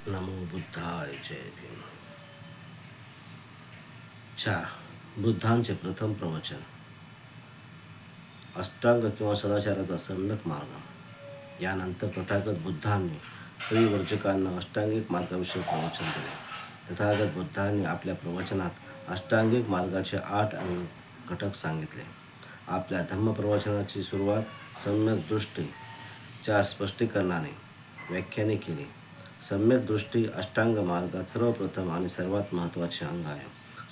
नमो बुद्धाय जय भीम. 4. बुद्धांचे प्रथम प्रवचन. अष्टांग किंवा सदाचाराचा सम्यक मार्ग. यानंतर तथागत बुद्धांनी परिवर्जकांना अष्टांगिक मार्गाविषयी प्रवचन दिले. तथागत बुद्धांनी आपल्या प्रवचनात अष्टांगिक मार्गाचे 8 घटक सांगितले. आपल्या धम्मप्रवचनाची सुरुवात सम्यक दृष्टीच्या स्पष्टीकरणाने व्याख्याने केली. सम्यक दृष्टी अष्टांग मार्गात सर्वप्रथम आणि सर्वात महत्त्वाचे अंग आहे.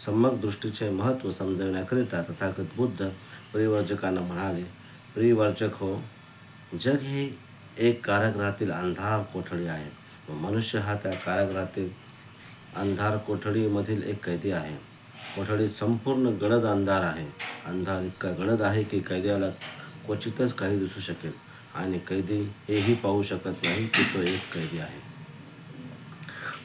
सम्यक दृष्टीचे महत्त्व समजण्याकरिता तथागत बुद्ध परिवर्जकांना म्हणाले, परिवर्जक हो, जग हे एक कारागृहातील अंधार कोठडी आहे व मनुष्य हा त्या कारागृहातील अंधार कोठडीमधील एक कैदी आहे. कोठडीत संपूर्ण गडद अंधार आहे. अंधार इतका गडद आहे की कैद्याला क्वचितच काही दिसू शकेल आणि कैदी हेही पाहू शकत नाही की तो एक कैदी आहे.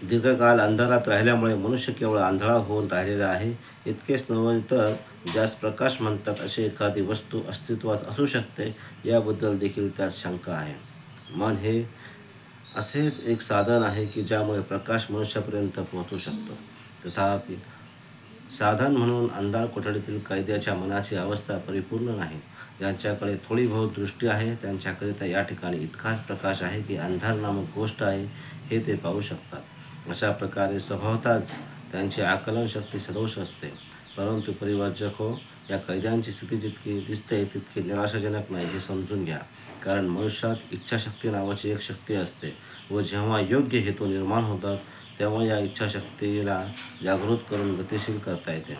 दीर्घकाळ अंधारात राहिल्यामुळे मनुष्य केवळ आंधळा होऊन राहिलेला आहे. इतकेच नव्हे तर ज्यास प्रकाश म्हणतात अशी एखादी वस्तू अस्तित्वात असू शकते याबद्दल देखील त्यास शंका आहे. मन हे असेच एक साधन आहे की ज्यामुळे प्रकाश मनुष्यापर्यंत पोहोचू शकतो. तथापि साधन म्हणून अंधार कोठडीतील कैद्याच्या मनाची अवस्था परिपूर्ण नाही. ज्यांच्याकडे थोडी बहुत दृष्टी आहे त्यांच्याकरिता या ठिकाणी इतकाच प्रकाश आहे की अंधार नामक गोष्ट आहे हे ते पाहू शकतात. अशा प्रकारे स्वभावतःच त्यांची आकलन शक्ती सदोष असते. परंतु परिवर्जक हो, या कैद्यांची स्थिती जितकी दिसते तितकी निराशाजनक नाही हे समजून घ्या. कारण मनुष्यात इच्छाशक्ती नावाची एक शक्ती असते व जेव्हा योग्य हेतू निर्माण होतात तेव्हा या इच्छाशक्तीला जागृत करून गतिशील करता येते.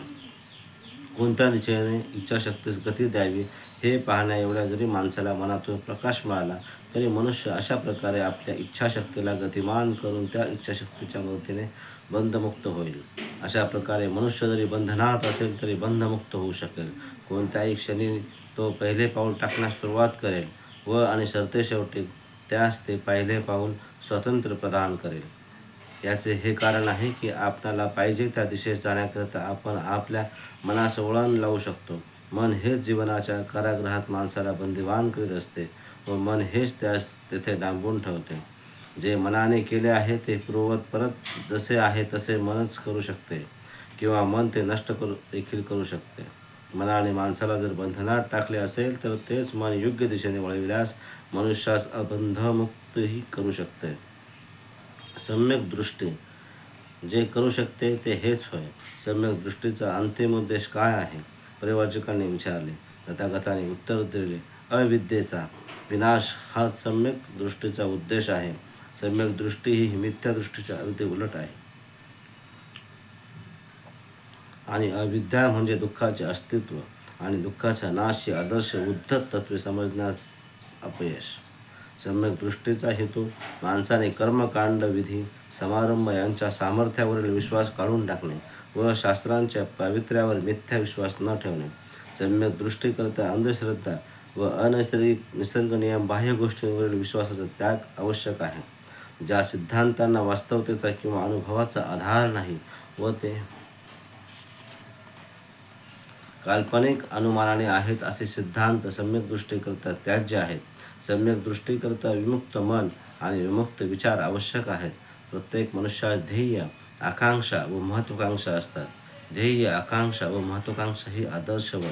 कोणत्या दिशेने इच्छाशक्तीस गती द्यावी हे पाहण्या एवढ्या जरी माणसाला मनातून प्रकाश मिळाला तरी मनुष्य अशा प्रकारे आपल्या इच्छाशक्तीला गतिमान करून त्या इच्छाशक्तीच्या मदतीने बंधमुक्त होईल. अशा प्रकारे मनुष्य जरी बंधनात असेल तरी बंधमुक्त होऊ शकेल. कोणत्याही क्षणी तो पहिले पाऊल टाकण्यास सुरुवात करेल व आणि सरतेशेवटी त्यास ते पहिले पाऊल स्वातंत्र्य प्रदान करेल. याचे हे कारण आहे की आपणाला पाहिजे त्या दिशेस जाण्याकरिता आपण आपल्या मनास वळण लावू शकतो. मन हेच जीवनाच्या कारागृहात माणसाला बंदिवान करीत असते व मन हेच त्यास तेथे डांबून ठेवते. जे मनाने केले आहे ते पूर्ववत परत जसे आहे तसे मनच करू शकते किंवा मन ते नष्ट देखील करू शकते. मनाने माणसाला जर बंधनात टाकले असेल तर तेच मन योग्य दिशेने वळविल्यास मनुष्यास अबंधमुक्तही करू शकते. सम्यक दृष्टी जे करू शकते ते हेच होय. सम्यक दृष्टीचा अंतिम उद्देश काय आहे? परिवर्जकांनी विचारले. तथागताने उत्तर दिले, अविद्येचा विनाश हा सम्यक दृष्टीचा उद्देश आहे. सम्यक दृष्टी ही मिथ्या दृष्टीच्या अगदी उलट आहे. आणि अविद्या म्हणजे दुःखाचे अस्तित्व आणि दुःखाचा नाश ही आदर्श उद्धत तत्वे समजण्यास अपयश. सम्यक दृष्टीचा हेतू माणसाने कर्मकांड, विधी, समारंभ यांच्या सामर्थ्यावरील विश्वास काढून टाकणे व शास्त्रांच्या पावित्र्यावर मिथ्या विश्वास न ठेवणे. सम्यक दृष्टीकरिता अंधश्रद्धा व अनैसर्गिक निसर्ग नियम बाह्य गोष्टींवरील विश्वासाचा त्याग आवश्यक आहे. ज्या सिद्धांतांना वास्तवतेचा किंवा अनुभवाचा आधार नाही व ते काल्पनिक अनुमानाने आहेत असे सिद्धांत सम्यक दृष्टीकरिता त्याज्य आहेत. सम्यक दृष्टीकरिता विमुक्त मन आणि विमुक्त विचार आवश्यक आहेत. प्रत्येक मनुष्यास ध्येय, आकांक्षा व महत्त्वाकांक्षा असतात. ध्येय, आकांक्षा व महत्त्वाकांक्षा ही आदर्श व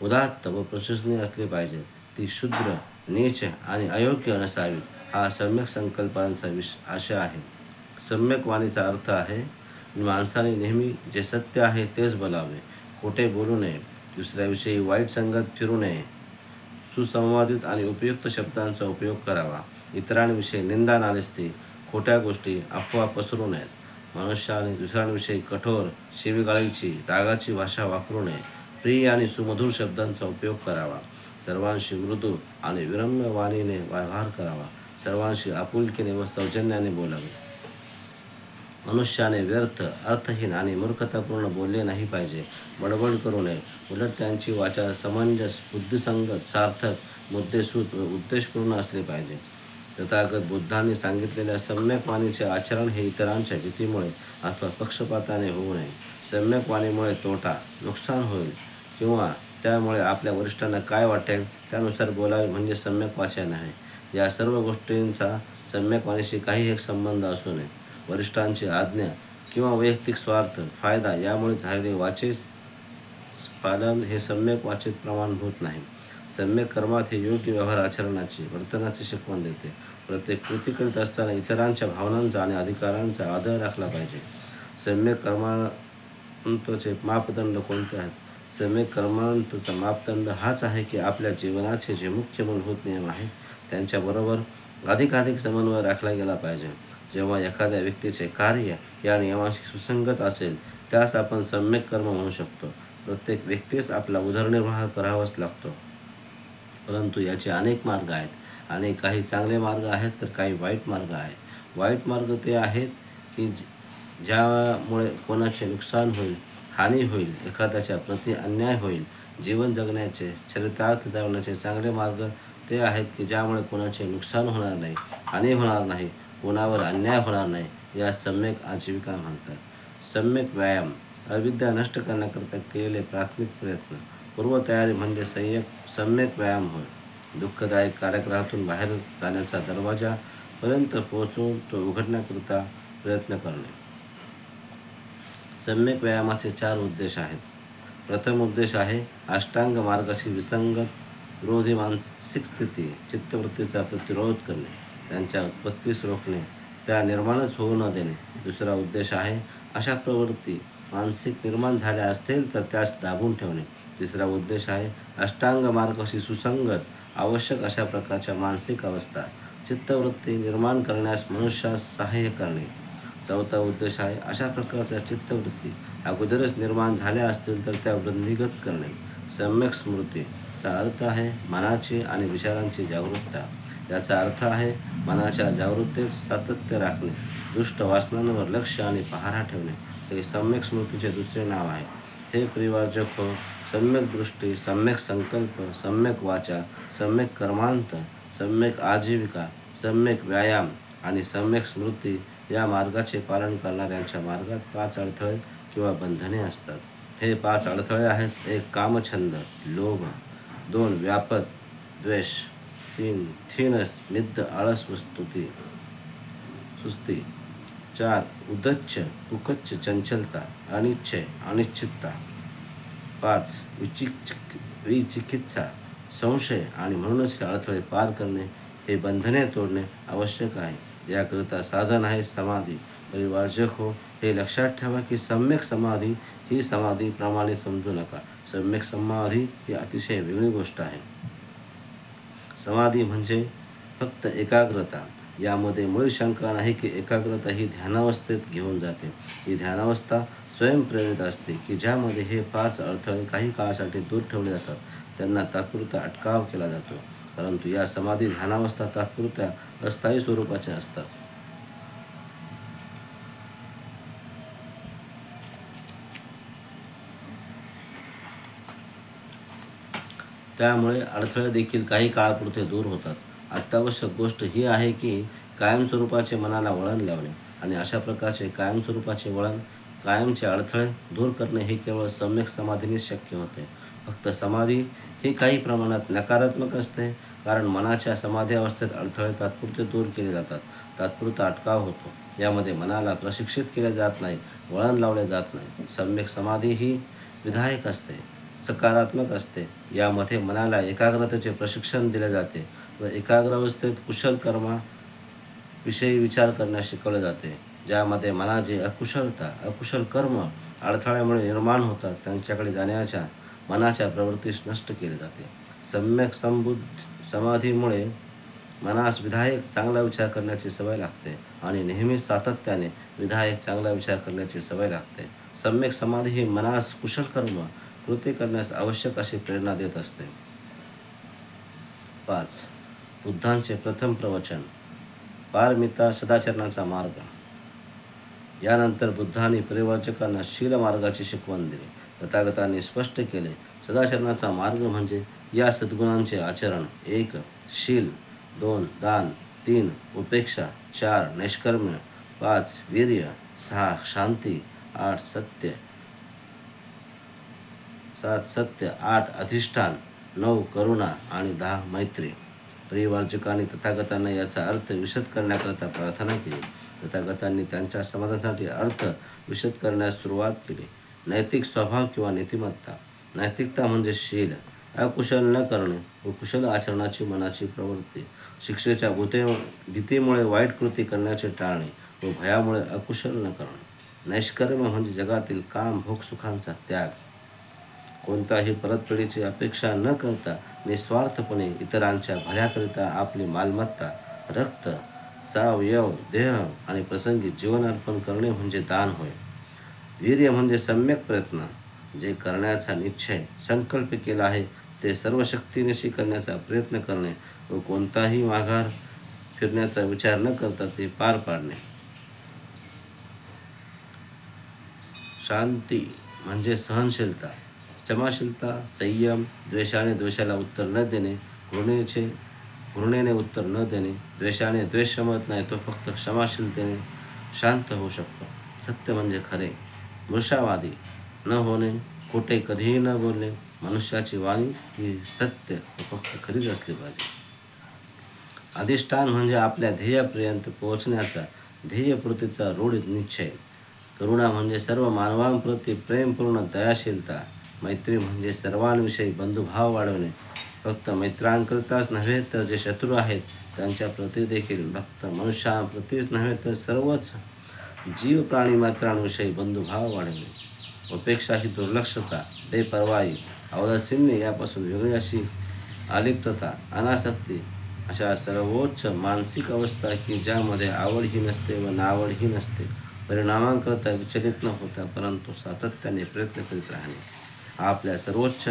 उदात्त व प्रशंसनीय असली पाहिजे. ती क्षुद्र, नीच आणि अयोग्य नसावी हा सम्यक संकल्पांचा आशय आहे. सम्यक वाणीचा अर्थ आहे माणसाने नेहमी जे सत्य आहे तेच बोलावे, खोटे बोलू नये, दुसऱ्याविषयी वाईट संगत फिरू नये, सुसंवादित आणि उपयुक्त शब्दांचा उपयोग करावा, इतरांविषयी निंदा नालिस्ती, खोट्या गोष्टी, अफवा पसरू नयेत, मनुष्याने दुसऱ्यांविषयी कठोर, शिवीगाळीची, रागाची भाषा वापरू नये, प्रिय आणि सुमधुर शब्दांचा उपयोग करावा, सर्वांशी मृदू आणि विनम्र वाणीने व्यवहार करावा, सर्वांशी आपुलकीने व सौजन्याने बोलावे. मनुष्याने व्यर्थ, अर्थहीन आणि मूर्खतापूर्ण बोलले नाही पाहिजे. बडबड करू नये. उलट त्यांची वाचा समंजस, बुद्धिसंगत, सार्थक, मुद्देसूद व उद्देशपूर्ण असले पाहिजे. तथागत बुद्धांनी सांगितलेल्या सम्यक वाणीचे आचरण हे इतरांच्या भीतीमुळे अथवा पक्षपाताने होऊ नये. सम्यक वाणीमुळे तोटा, नुकसान होईल किंवा त्यामुळे आपल्या वरिष्ठांना काय वाटेल त्यानुसार बोलावे म्हणजे सम्यक वाचन आहे. या सर्व गोष्टींचा सम्यक वाणीशी काही एक संबंध असू नये. वरिष्ठांची आज्ञा किंवा वैयक्तिक स्वार्थ फायदा यामुळे झालेले वाचेत पालन हे सम्यक वाचेत प्रमाणभूत नाही. सम्यक कर्मात हे योग्य व्यवहार आचरणाची वर्तनाची शिकवण देते. प्रत्येक कृती करीत असताना इतरांच्या भावनांचा आणि अधिकारांचा आदर राखला पाहिजे. सम्यक कर्मांतचे मापदंड कोणते आहेत? सम्यक कर्मांतचा मापदंड हाच आहे की आपल्या जीवनाचे जे मुख्य मूलभूत नियम आहेत त्यांच्याबरोबर अधिकाधिक समन्वय राखला गेला पाहिजे. जेव्हा एखाद्या व्यक्तीचे कार्य या नियमांशी सुसंगत असेल त्यास आपण सम्यक कर्म म्हणू शकतो. प्रत्येक व्यक्तीस आपला उदरनिर्वाह करावाच लागतो, परंतु याचे अनेक मार्ग आहेत आणि काही चांगले मार्ग आहेत तर काही वाईट मार्ग आहेत. वाईट मार्ग ते आहेत की ज्यामुळे कोणाचे नुकसान होईल, हानी होईल, एखाद्याच्या प्रति अन्याय होईल. जीवन जगण्याचे चरितार्थ जगण्याचे चांगले मार्ग ते आहेत की ज्यामुळे कोणाचे नुकसान होणार नाही, हानी होणार नाही, कोणावर अन्याय होणार नाही. या सम्यक आजीविका म्हणतात. सम्यक व्यायाम अविद्या नष्ट करण्याकरता केलेले प्राथमिक प्रयत्न. पूर्वतयारी म्हणजे सम्यक व्यायाम होय. दुःखदायक कारागृहातून बाहेर जाण्याचा दरवाजापर्यंत पोहोचून तो उघडण्याकरता प्रयत्न करणे. सम्यक व्यायामाचे 4 उद्देश आहेत. प्रथम उद्देश आहे अष्टांग मार्गाशी विसंगत विरोधी मानसिक स्थिती चित्तवृत्तीचा प्रतिरोध करणे, त्यांच्या उत्पत्तीस रोखणे, त्या निर्माणच होऊ न देणे. दुसरा उद्देश आहे अशा प्रवृत्ती मानसिक निर्माण झाल्या असतील तर त्यास दाबून ठेवणे. तिसरा उद्देश आहे अष्टांग मार्गाशी सुसंगत आवश्यक अशा प्रकारच्या मानसिक अवस्था चित्तवृत्ती निर्माण करण्यास मनुष्यास सहाय्य करणे. चौथा उद्देश आहे अशा प्रकारच्या चित्तवृत्ती अगोदरच निर्माण झाल्या असतील तर त्या वृद्धिगत करणे. सम्यक स्मृतीचा अर्थ आहे मनाची आणि विचारांची जागरूकता. याचा अर्थ आहे मनाच्या जागरूकतेत सातत्य राखणे, दुष्ट वासनांवर लक्ष आणि पहारा ठेवणे. हे सम्यक स्मृतीचे दुसरे नाव आहे. हे परिवारजक हो, सम्यक दृष्टी, सम्यक संकल्प, सम्यक वाचा, सम्यक कर्मांत, सम्यक आजीविका, सम्यक व्यायाम आणि सम्यक स्मृती या मार्गाचे पालन करणाऱ्यांच्या मार्गात 5 अडथळे किंवा बंधने असतात. हे 5 अडथळे आहेत. 1. कामछंद लोभ. 2. व्यापद द्वेष. 3. थीन मिद्द आळस सुस्ती. 4. उदच्च कुकच्च चंचलता अनिच्छय अनिश्चितता. 5. विचिकित्सा संशय. आणि म्हणूनच हे अडथळे पार करणे, हे बंधने तोडणे आवश्यक आहे. याकरिता साधन आहे समाधी. परिवारजक हो, हे लक्षात ठेवा की सम्यक समाधी ही समाधी प्रमाणे समजू नका. सम्यक समाधी ही अतिशय वेगळी गोष्ट आहे. समाधी म्हणजे फक्त एकाग्रता. यामध्ये मूळ शंका नाही की एकाग्रता ही ध्यानावस्थेत घेऊन जाते. ही ध्यानावस्था स्वयंप्रेरित असते की ज्यामध्ये हे 5 अडथळे काही काळासाठी दूर ठेवले जातात, त्यांना तात्पुरता अटकाव केला जातो. परंतु या समाधी ध्यानावस्था तात्पुरत्या अस्थायी स्वरूपाच्या असतात. त्यामुळे अडथळे देखील काही काळापुरते दूर होतात. अत्यावश्यक गोष्ट ही आहे की कायमस्वरूपाचे मनाला वळण लावणे आणि अशा प्रकारचे कायमस्वरूपाचे वळण, कायमचे अडथळे दूर करणे हे केवळ सम्यक समाधीनेच शक्य होते. फक्त समाधी ही काही प्रमाणात नकारात्मक असते, कारण मनाच्या समाधी अवस्थेत अडथळे तात्पुरते दूर केले जातात, तात्पुरता अटकाव होतो. यामध्ये मनाला प्रशिक्षित केले जात नाही, वळण लावले जात नाही. सम्यक समाधी ही विधायक असते, सकारात्मक असते. यामध्ये मनाला एकाग्रतेचे प्रशिक्षण दिले जाते व एकाग्र अवस्थेत कुशल कर्माविषयी विचार करण्यास शिकवले जाते. ज्यामध्ये मनाची अकुशल कर्म अडथळ्यामुळे निर्माण होतात त्यांच्याकडे जाण्याच्या मनाच्या प्रवृत्तीस नष्ट केले जाते. सम्यक समाधीमुळे मनास विधायक चांगला विचार करण्याची सवय लागते आणि नेहमी सातत्याने विधायक चांगला विचार करण्याची सवय लागते. सम्यक समाधी ही मनास कुशल कर्म कृती करण्यास आवश्यक अशी प्रेरणा देत असते. 5. बुद्धांचे प्रथम प्रवचन. पारमिता सदाचरणाचा मार्ग. यानंतर बुद्धांनी परिवारजकांना शील मार्गाची शिकवण दिली. तथागतांनी स्पष्ट केले, सदाचरणाचा मार्ग म्हणजे या सद्गुणांचे आचरण. 1. शील. 2. दान. 3. उपेक्षा. 4. नैष्कर्म्य. 5. वीर्य. 6. शांती. 7. सत्य. 8. अधिष्ठान. 9. करुणा आणि 10. मैत्री. परिवारजकांनी तथागतांना याचा अर्थ विशद करण्याकरता प्रार्थना केली. तथागतांनी त्यांच्या समाधानासाठी अर्थ विशद करण्यास सुरुवात केली. नैतिक स्वभाव किंवा नीतिमत्ता. नैतिकता म्हणजे शील, अकुशल न करणे व कुशल आचरणाची मनाची प्रवृत्ती. शिक्षेच्या भीतीमुळे वाईट कृती करण्याचे टाळणे व भयामुळे अकुशल न करणे. नैष्कर्म्य म्हणजे जगातील काम भोग सुखांचा त्याग. कोणत्याही परतफेडीची अपेक्षा न करता निस्वार्थपणे इतरांच्या भल्याकरिता आपली मालमत्ता, रक्त, सावयव, देह आणि प्रसंगी जीवन अर्पण करणे म्हणजे दान होय. वीर्य म्हणजे सम्यक प्रयत्न. जे करण्याचा निश्चय संकल्प केला आहे ते सर्व शक्तीनिशी करण्याचा प्रयत्न करणे व कोणताही माघार फिरण्याचा विचार न करता ते पार पाडणे. शांती म्हणजे सहनशीलता, क्षमाशीलता, संयम. द्वेषाने द्वेषाला उत्तर न देणे, घृणेने उत्तर न देणे. द्वेषाने द्वेष शमत नाही, तो फक्त क्षमाशीलतेने शांत होऊ शकतो. सत्य म्हणजे खरे, मृषावादी न होणे, खोटे कधीही न बोलणे. मनुष्याची वाणी ही सत्य व फक्त खरीच असली पाहिजे. अधिष्ठान म्हणजे आपल्या ध्येयापर्यंत पोहोचण्याचा ध्येयपूर्तीचा रूढ निश्चय. करुणा म्हणजे सर्व मानवांप्रती प्रेमपूर्ण दयाशीलता. मैत्री म्हणजे सर्वांविषयी बंधुभाव वाढवणे, फक्त मित्रांकरिताच नव्हे तर जे शत्रू आहेत त्यांच्याप्रती देखील, फक्त मनुष्यांप्रतीच नव्हे तर सर्वच जीव प्राणी मात्रांविषयी बंधुभाव वाढवणे. उपेक्षा ही दुर्लक्षता, बेपर्वाई, औदासिन्य यापासून वेगळी अशी अलिप्तता, अनासक्ती अशा सर्वोच्च मानसिक अवस्था की ज्यामध्ये आवडही नसते व नावडही नसते. परिणामांकरता विचलित न होता परंतु सातत्याने प्रयत्न करीत राहणे. आपल्या सर्वोच्च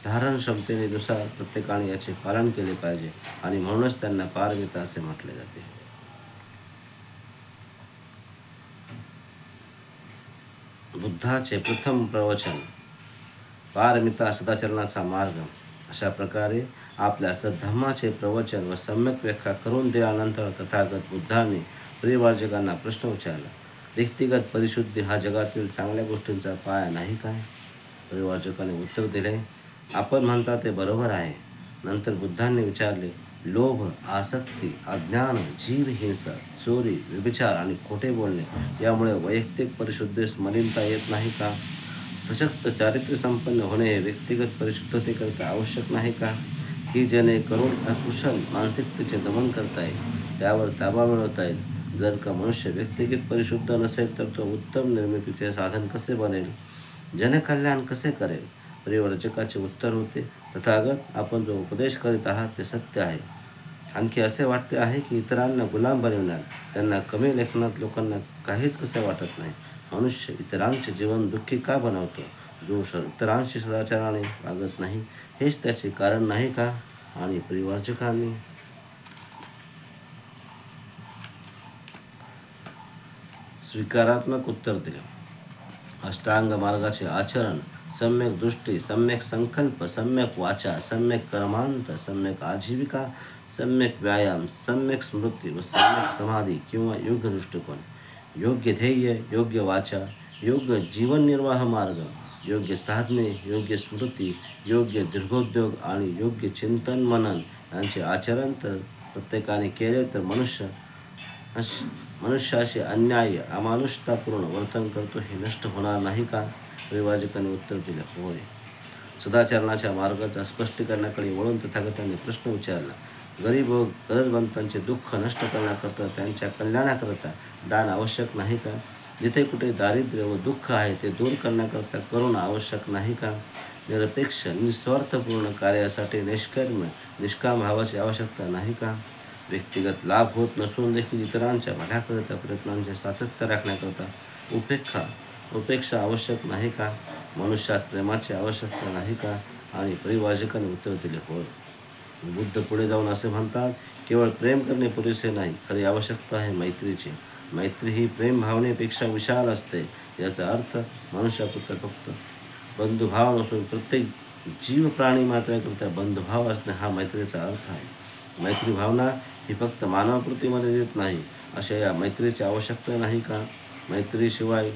धारण क्षमतेनुसार प्रत्येकाने याचे पालन केले पाहिजे आणि म्हणूनच त्यांना पारमिता असे म्हटले जाते. बुद्धाचे प्रथम प्रवचन. पारमिता सदाचरणाचा मार्ग. अशा प्रकारे आपल्या सद्धम्माचे प्रवचन व सम्यक व्याख्या करून दिल्यानंतर तथागत बुद्धांनी परिवारजकांना प्रश्न विचारला, व्यक्तिगत परिशुद्धी हा जगातील चांगल्या गोष्टींचा पाया नाही काय? परिवारजकाने उत्तर दिले, आपण म्हणता ते बरोबर आहे. नंतर बुद्धांनी विचारले, लोभ, आसक्ती, अज्ञान, जीव हिंसा, चोरी, व्यभिचार आणि खोटे बोलणे यामुळे वैयक्तिक परिशुद्धीस मलिनता येत नाही का? सशक्त चारित्र्य संपन्न होणे हे व्यक्तिगत परिशुद्धतेकरिता आवश्यक नाही का? की जेणेकरून अकुशल मानसिकतेचे दमन करता येईल, त्यावर ताबा मिळवता येईल. जर का मनुष्य व्यक्तिगत परिशुद्ध नसेल तर तो उत्तम निर्मितीचे साधन कसे बनेल, जनकल्याण कसे करेल? परिवर्जकाचे उत्तर होते, तथागत, आपण जो उपदेश करीत आहात ते सत्य आहे. आणखी असे वाटते आहे की इतरांना गुलाम बनविण्यात, त्यांना कमी लेखनात लोकांना काहीच कसे वाटत नाही. मनुष्य इतरांचे जीवन दुःखी का बनवतो? जो इतरांशी सदाचाराने वागत नाही हेच त्याचे कारण नाही का? आणि परिवारजकांनी स्वीकारात्मक उत्तर दिले. अष्टांग मार्गाचे आचरण, सम्यक दृष्टी, सम्यक संकल्प, सम्यक वाचा, सम्यक कर्मांत, सम्यक आजीविका, सम्यक व्यायाम, सम्यक स्मृती व सम्यक समाधी किंवा योग्य दृष्टिकोन, योग्य ध्येय, योग्य वाचा, योग्य जीवननिर्वाह मार्ग, योग्य साधने, योग्य स्मृती, योग्य दीर्घोद्योग आणि योग्य चिंतन मनन यांचे आचरण तर प्रत्येकाने केले तर मनुष्याशी अन्याय, अमानुषतापूर्ण वर्तन करतो हे नष्ट होणार नाही का? परिवारजकांनी उत्तर दिले, होय. सदाचरणाच्या मार्गाच्या स्पष्टीकरणाकडे वळून तथागतांनी प्रश्न विचारला, गरीब व गरजवंतांचे दुःख नष्ट करण्याकरता, त्यांच्या कल्याणाकरता दान आवश्यक नाही का? जिथे कुठे दारिद्र्य व दुःख आहे ते दूर करण्याकरता करुणा आवश्यक नाही का? निरपेक्ष निस्वार्थपूर्ण कार्यासाठी निष्कर्म्य निष्काम भावाची आवश्यकता नाही का? व्यक्तिगत लाभ होत नसून देखील इतरांच्या भल्याकरिता प्रयत्नांचे सातत्य राखण्याकरता उपेक्षा आवश्यक नाही का? मनुष्यात प्रेमाची आवश्यकता नाही का? आणि परिवारजकांनी उत्तर दिले, होय. बुद्ध पुढे जाऊन असे म्हणतात, केवळ प्रेम करणे पुरेसे नाही, खरी आवश्यकता आहे मैत्रीची. मैत्री ही प्रेम भावनेपेक्षा विशाल असते. याचा अर्थ मनुष्यापुरता फक्त बंधुभाव नसून प्रत्येक जीव प्राणी मात्राकरिता बंधुभाव असणे हा मैत्रीचा अर्थ आहे. मैत्री भावना ही फक्त मानवापुरती मर्यादित नाही. अशा या मैत्रीची आवश्यकता नाही का? मैत्रीशिवाय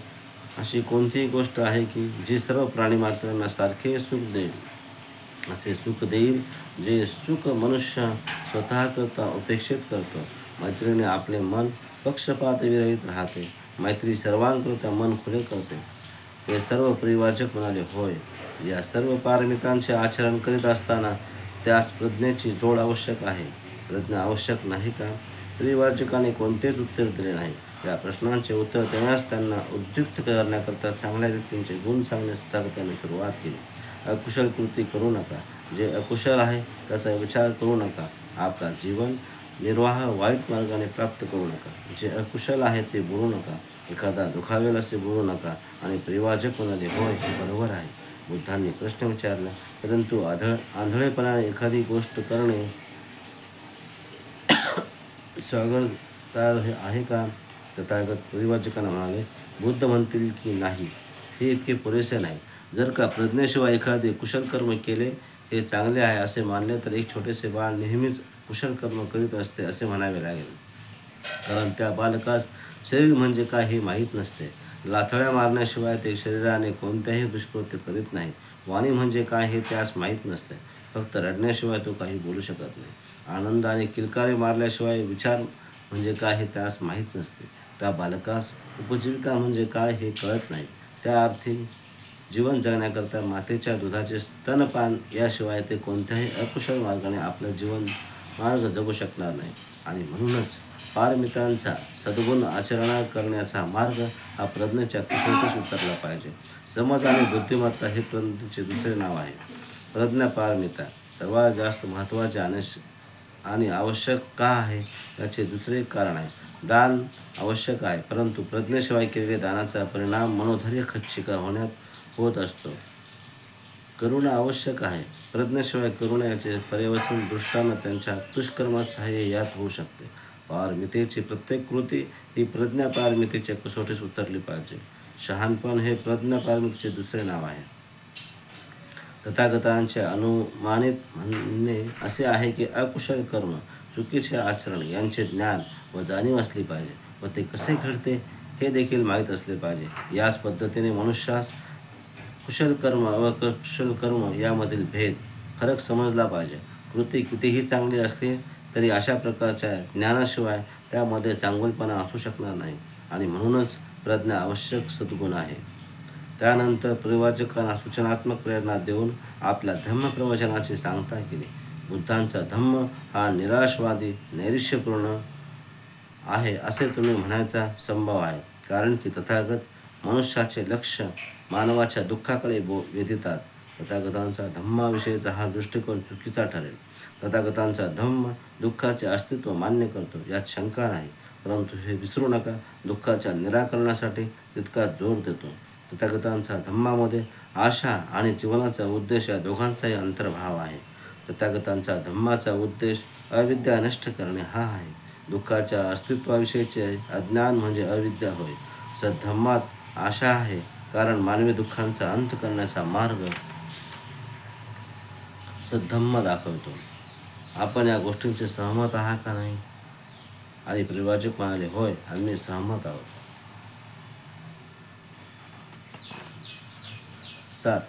अशी कोणतीही गोष्ट आहे की जी सर्व प्राणीमात्रांना सारखे सुख देईल? असे सुख देईल जे सुख मनुष्य स्वतः करता उपेक्षित करतो मैत्रीने आपले मन पक्षपातविरहित राहते. मैत्री सर्वांकरिता मन खुले करते. हे सर्व परिवाचक म्हणाले, होय, या सर्व पारमितांचे आचरण करीत असताना त्यास प्रज्ञेची जोड आवश्यक आहे. प्रज्ञा आवश्यक नाही का? परिवाचकाने कोणतेच उत्तर दिले नाही. या प्रश्नांचे उत्तर देण्यास त्यांना उद्युक्त करण्याकरता चांगल्या व्यक्तींचे गुण सांगण्यास तथागताने सुरुवात केली. अकुशल कृती करू नका. जे अकुशल आहे त्याचा विचार करू नका. आपला जीवन निर्वाह वाईट मार्गाने प्राप्त करू नका. जे अकुशल आहे ते बोलू नका. एखादा दुखावेल असे बोलू नका. आणि परिवाचक म्हणाले, होय, हे बरोबर आहे. बुद्धांनी प्रश्न विचारला, परंतु आंधळेपणाने एखादी गोष्ट करणे स्वागतार्ह आहे का? तथागत परिवाचकांना म्हणाले, बुद्ध म्हणतील की नाही, हे इतके पुरेसे नाही. जर का प्रज्ञेशिवाय एखादे कुशल कर्म केले हे चांगले आहे असे मानले तर एक छोटेसे बाळ नेहमीच कुशल कर्म करीत असते असे म्हणावे लागेल. कारण त्या बालकास शरीर म्हणजे काय हे माहीत नसते. लाथळ्या मारण्याशिवाय ते शरीराने कोणत्याही दुष्कृत्य करीत नाही. वाणी म्हणजे काय हे त्यास माहीत नसते. फक्त रडण्याशिवाय तो काही बोलू शकत नाही. आनंद आणि किलकारी मारल्याशिवाय विचार म्हणजे काय हे त्यास माहीत नसते. त्या बालकास उपजीविका म्हणजे काय हे कळत नाही. त्या अर्थी जीवन जगण्याकरता मातेच्या दुधाचे स्तनपान याशिवाय ते कोणत्याही अकुशल मार्गाने आपलं जीवन मार्ग जगू शकणार नाही. आणि म्हणूनच पारमितांचा सद्गुण आचरण करण्याचा मार्ग हा प्रज्ञेच्या कुशलतेस उतरला पाहिजे. समज आणि बुद्धिमत्ता हे प्रज्ञेचे दुसरे नाव आहे. प्रज्ञा पारमिता सर्वात जास्त महत्त्वाचे आणि आवश्यक का आहे याचे दुसरे कारण आहे. दान आवश्यक आहे, परंतु प्रज्ञेशिवाय केलेले दानाचा परिणाम मनोधैर्य खच्चिका होण्यात होत असतो. करुणा आवश्यक आहे. प्रज्ञेशिवाय करुणा याचे पर्यवसन दृष्टांना त्यांच्या दुष्कर्मात सहाय्य यात होऊ शकते. पारमितेची प्रत्येक कृती ही प्रज्ञा पारमितेच्या कसोटीस उतरली पाहिजे. शहाणपण हे प्रज्ञा पारमितेचे दुसरे नाव आहे. तथागतांचे अनुमानित म्हणणे असे आहे की अकुशल कर्म, चुकीचे आचरण यांचे ज्ञान व जाणीव असली पाहिजे व ते कसे घडते हे देखील माहीत असले पाहिजे. याच पद्धतीने मनुष्यास कुशल कर्म व अकुशल कर्म यामधील फरक समजला पाहिजे. कृती कितीही चांगली असली तरी अशा प्रकारच्या ज्ञानाशिवाय त्यामध्ये चांगुलपणा असू शकणार नाही. आणि म्हणूनच प्रज्ञा आवश्यक सद्गुण आहे. त्यानंतर परिवाचकांना सूचनात्मक प्रेरणा देऊन आपल्या धम्मप्रवचनाची सांगता केली. बुद्धांचा धम्म हा निराशवादी, नैराश्यपूर्ण आहे असे तुम्ही म्हणायचा संभव आहे. कारण की तथागत मनुष्याचे लक्ष मानवाच्या दुःखाकडे वेधितात. तथागतांचा धम्माविषयीचा हा दृष्टिकोन चुकीचा ठरेल. तथागतांचा धम्म दुःखाचे अस्तित्व मान्य करतो, यात शंका नाही. परंतु हे विसरू नका, दुःखाच्या निराकरणासाठी तितका जोर देतो. तथागतांचा धम्मामध्ये आशा आणि जीवनाचा उद्देश या दोघांचाही अंतर्भाव आहे. तथागतांचा धम्माचा उद्देश अविद्या नष्ट करणे हा आहे. दुःखाच्या अस्तित्वाविषयीचे अज्ञान म्हणजे अविद्या होय. सद्धम्मात आशा आहे, कारण मानवी दुःखांचा अंत करण्याचा मार्ग सद्धम्म दाखवतो. आपण या गोष्टींचे सहमत आहात का नाही? आणि परिवाचक म्हणाले, होय, आम्ही सहमत आहोत. 7.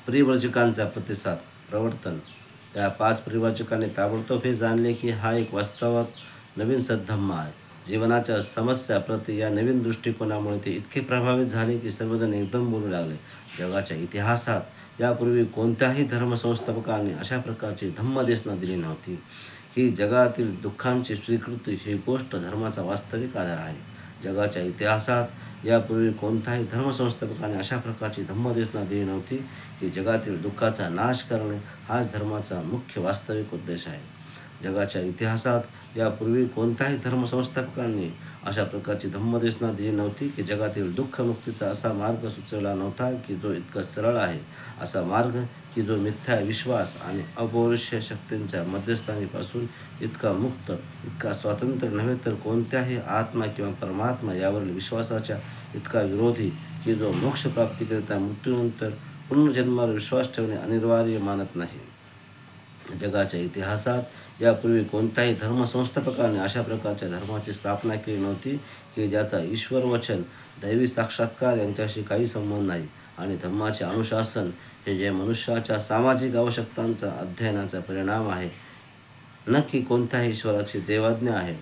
परिव्राजकांचा प्रतिसाद प्रवर्तन. त्या 5 परिव्राजकांनी ताबडतोब हे जाणले की हा एक वास्तवात नवीन सद्धम्म आहे. जीवनाच्या समस्या प्रति या नवीन दृष्टिकोनामुळे ते इतके प्रभावित झाले की सर्वजण एकदम बोलू लागले. जगाच्या इतिहासात यापूर्वी कोणत्याही धर्मसंस्थापकांनी अशा प्रकारची धम्मदेशना दिली नव्हती. ही जगातील दुःखांची स्वीकृती ही गोष्ट धर्माचा वास्तविक आधार आहे. जगाच्या इतिहासात यापूर्वी कोणत्याही धर्मसंस्थापकाने अशा प्रकारची धम्मदेशना दिली नव्हती की जगातील दुःखाचा नाश करणे हाच धर्माचा मुख्य वास्तविक उद्देश आहे. जगाच्या इतिहासात यापूर्वी कोणत्याही धर्मसंस्थापकांनी अशा प्रकारची धम्मदेशना दिली नव्हती की जगातील दुःखमुक्तीचा असा मार्ग सुचवला नव्हता की जो इतका सरळ आहे, असा मार्ग की जो मिथ्या विश्वास आणि अपौरुषीय शक्तींच्या मध्यस्थानीपासून इतका मुक्त, इतका स्वतंत्र नव्हे तर कोणत्याही आत्मा किंवा परमात्मा यावरील विश्वासाच्या इतका विरोधी की जो मोक्षप्राप्तीकरिता मृत्यूनंतर पुनर्जन्मावर विश्वास ठेवणे अनिवार्य मानत नाही. जगाच्या इतिहासात यापूर्वी कोणत्याही धर्मसंस्थापकाने अशा प्रकारच्या धर्माची स्थापना केली नव्हती की ज्याचा ईश्वर वचन, दैवी साक्षात्कार यांच्याशी काही संबंध नाही. आणि धर्माचे अनुशासन हे जे मनुष्याच्या सामाजिक आवश्यकतांचा अध्ययनाचा परिणाम आहे, न की कोणत्याही ईश्वराची देवाज्ञा आहे.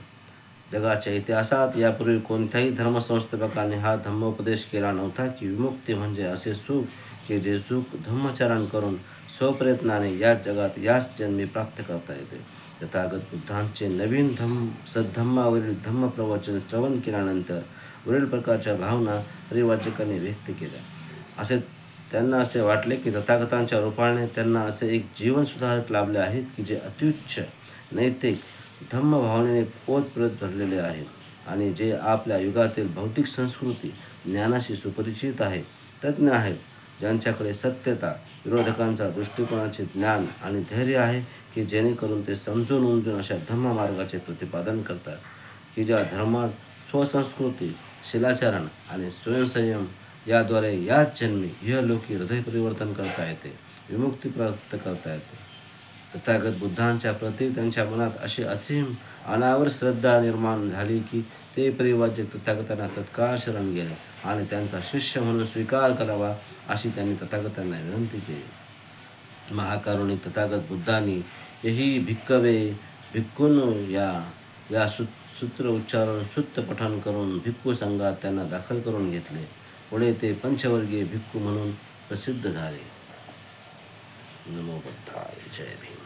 जगाच्या इतिहासात यापूर्वी कोणत्याही धर्मसंस्थापकाने हा धम्मोपदेश केला नव्हता की विमुक्ती म्हणजे असे सुख की जे सुख धम्मचरण करून स्वप्रयत्नाने याच जगात याच जन्मी प्राप्त करता येते. तथागत बुद्धांचे नवीन सद्धम्मावरील धम्मप्रवचन श्रवण केल्यानंतर वरील प्रकारच्या भावना परिवाचकांनी व्यक्त केल्या. त्यांना असे वाटले की तथागतांच्या रूपाने त्यांना असे एक जीवन सुधारक लाभले आहेत की जे अत्युच्च नैतिक धम्मभावनेने ओतप्रोत भरलेले आहेत आणि जे आपल्या युगातील भौतिक संस्कृती ज्ञानाशी सुपरिचित आहेत, तज्ज्ञ आहेत, ज्यांच्याकडे सत्यता विरोधकांचा दृष्टिकोनाचे ज्ञान आणि धैर्य आहे की जेणेकरून ते समजून उमजून अशा धम्म मार्गाचे प्रतिपादन करतात की ज्या धर्मात स्वसंस्कृती, शिलाचरण आणि स्वयंसंयम याद्वारे याच जन्मी इहलोकी हृदय परिवर्तन करता येते, विमुक्ती प्राप्त करता येते. तथागत बुद्धांच्या प्रती त्यांच्या मनात अशी असीम अनावर श्रद्धा निर्माण झाली की ते परिवाचक तथागतांना तत्काळ शरण गेले आणि त्यांचा शिष्य म्हणून स्वीकार करावा अशी त्यांनी तथागतांना विनंती केली. महाकारुणिक तथागत बुद्धांनी यही भिक्कवे भिक्खूंनो या सूत्र उच्चारून सुत्त पठण करून भिक्खू संघात त्यांना दाखल करून घेतले. पुढे ते पंचवर्गीय भिक्खू म्हणून प्रसिद्ध झाले. नमो बुद्धाय. जय भीम.